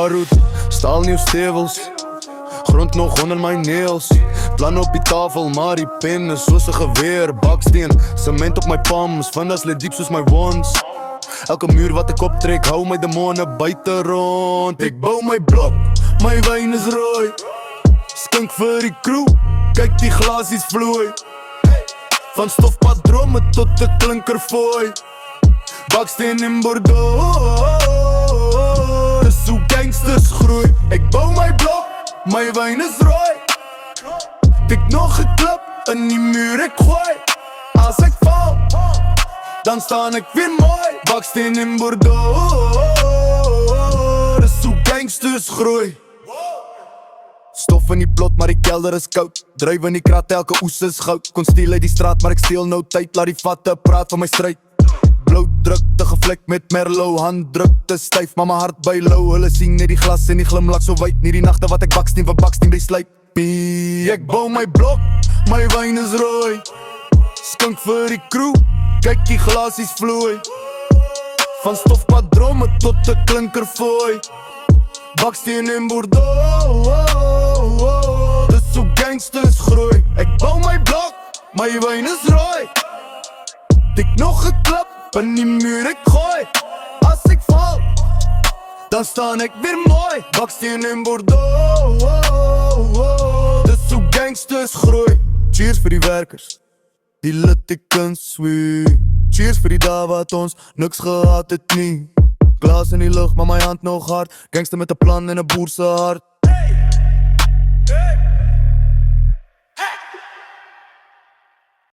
Baroed, staal nieuw stevels, grond nog onder mijn nails. Plan op die tafel, maar die pen is soos 'n geweer. Baksteen, cement op my palms, vandas lê diep soos my wonds. Elke muur wat ek optrek, hou my demonen buiten rond. Ek bou my blok, my wijn is rooi. Skink vir die crew, kyk die glasies vloei. Van stofpadrome tot 'n klinkerfooi. Baksteen en Bordeaux, dis hoe gangsters groei. Ek bou my blok, my wijn is rooi. Tik nog 'n klip in die muur ek gooi. As ek val, dan staan ek weer mooi. Baksteen en Bordeaux, dis hoe gangsters groei. Stof in die plot, maar die kelder is koud. Dryf in die krat, elke oes is goud. Kon steel uit die straat, maar ek steel nou tyd. Laat die vatte praat van my stryd. Bloeddrukte gevlek met Merlot, handdrukte styf, maar my hart by low. Hulle sien net die glas en die glimlach so wyd. Nie die nachte wat ek baksteen van baksteen besluit. Ek bou my blok, my wijn is rooi. Skink vir die crew, kyk die glasies vloei. Van stofpadrome tot 'n klinkerfooi. Baksteen en Bordeaux, dis hoe gangsters groei. Ek bou my blok, my wijn is rooi. Tik nog 'n klip in die muur ek gooi. As ek val, dan staan ek weer mooi. Baksteen en Bordeaux, dis hoe gangsters groei. Cheers vir die werkers, die litekens sweet. Cheers vir die dae wat ons niks gehad het nie. Glas in die lug, maar my hand nog hard. Gangster met 'n plan en 'n boer se hart.